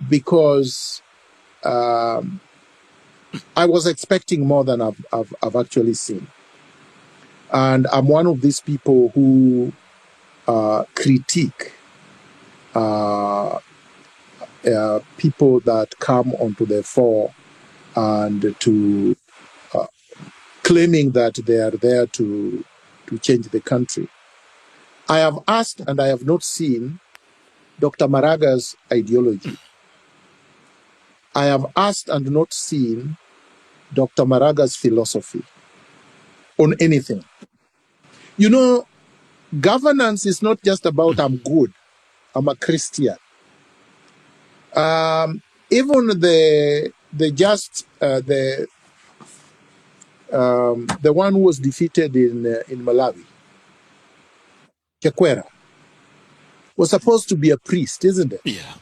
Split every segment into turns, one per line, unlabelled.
because I was expecting more than I've actually seen. And I'm one of these people who critique people that come onto the fore and to claiming that they are there to change the country. I have asked and I have not seen Dr. Maraga's ideology. I have asked and not seen Dr. Maraga's philosophy on anything. You know, governance is not just about I'm good, I'm a Christian. Even the one who was defeated in Malawi, Chakwera, was supposed to be a priest, isn't it?
Yeah.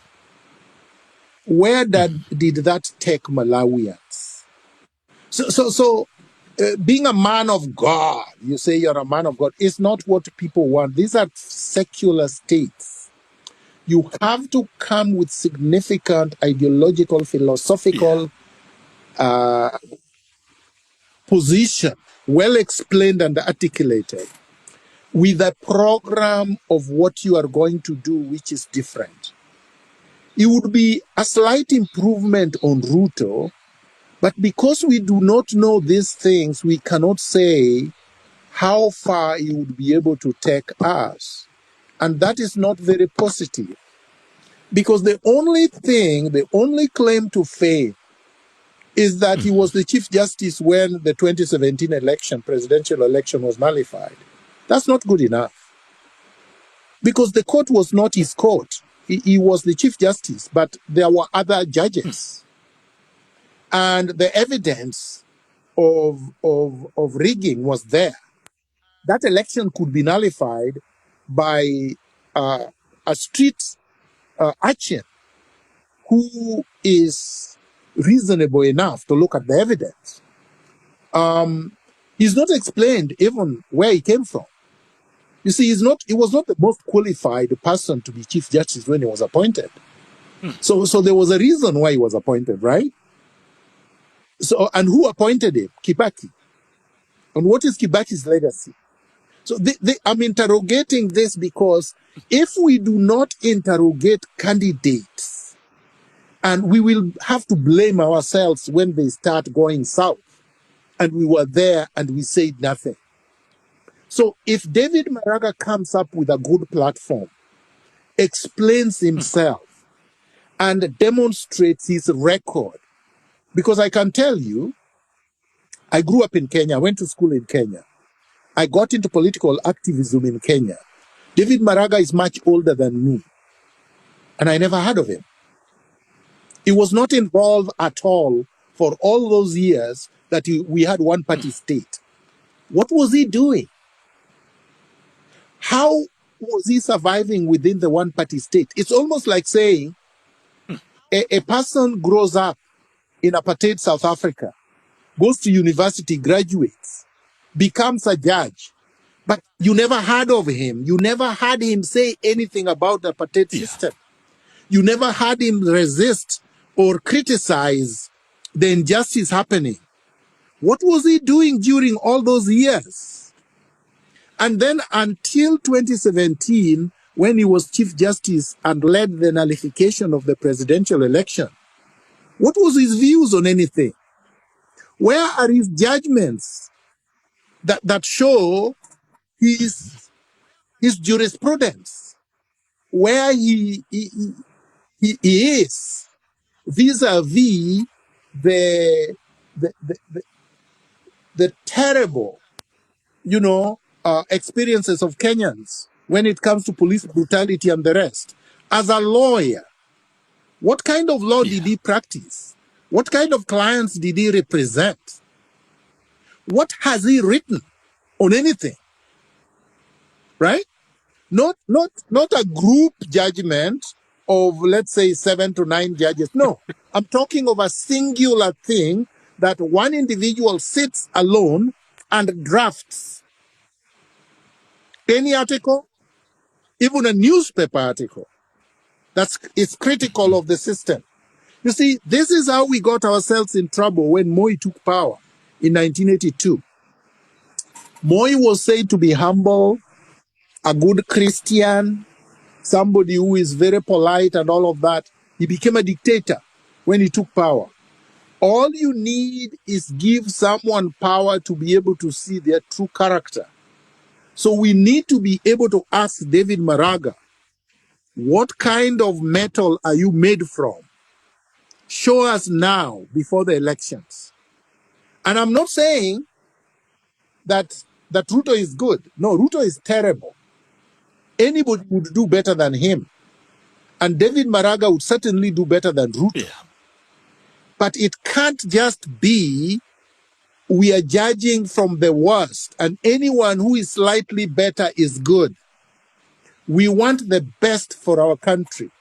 Where did that take Malawians? So being a man of God, you say you're a man of God, is not what people want. These are secular states. You have to come with significant ideological, philosophical position, well explained and articulated, with a program of what you are going to do, which is different. It would be a slight improvement on Ruto, but because we do not know these things, we cannot say how far he would be able to take us. And that is not very positive. Because the only claim to fame is that he was the Chief Justice when the 2017 presidential election was nullified. That's not good enough. Because the court was not his court. He was the Chief Justice, but there were other judges. And the evidence of rigging was there. That election could be nullified by a street urchin who is reasonable enough to look at the evidence. He's not explained even where he came from. You see, he was not the most qualified person to be Chief Justice when he was appointed. So there was a reason why he was appointed, right? So, and who appointed him? Kibaki. And what is Kibaki's legacy? So I'm interrogating this because if we do not interrogate candidates, and we will have to blame ourselves when they start going south, and we were there and we said nothing. So if David Maraga comes up with a good platform, explains himself, and demonstrates his record, because I can tell you, I grew up in Kenya, I went to school in Kenya. I got into political activism in Kenya. David Maraga is much older than me, and I never heard of him. He was not involved at all for all those years that we had one-party state. What was he doing? How was he surviving within the one-party state? It's almost like saying a person grows up in apartheid South Africa, goes to university, graduates, becomes a judge, but you never heard of him. You never heard him say anything about the apartheid system. You never heard him resist or criticize the injustice happening. What was he doing during all those years? And then until 2017, when he was Chief Justice and led the nullification of the presidential election, what was his views on anything? Where are his judgments that show his jurisprudence? Where he is vis-a-vis the terrible, experiences of Kenyans when it comes to police brutality and the rest. As a lawyer, what kind of law did he practice? What kind of clients did he represent? What has he written on anything? Right? Not a group judgment of, let's say, 7 to 9 judges. No, I'm talking of a singular thing that one individual sits alone and drafts any article, even a newspaper article, It's critical of the system. You see, this is how we got ourselves in trouble when Moi took power in 1982. Moi was said to be humble, a good Christian, somebody who is very polite and all of that. He became a dictator when he took power. All you need is give someone power to be able to see their true character. So we need to be able to ask David Maraga, what kind of metal are you made from? Show us now before the elections. And I'm not saying that Ruto is good. No, Ruto is terrible. Anybody would do better than him. And David Maraga would certainly do better than Ruto.
Yeah.
But it can't just be we are judging from the worst, and anyone who is slightly better is good. We want the best for our country.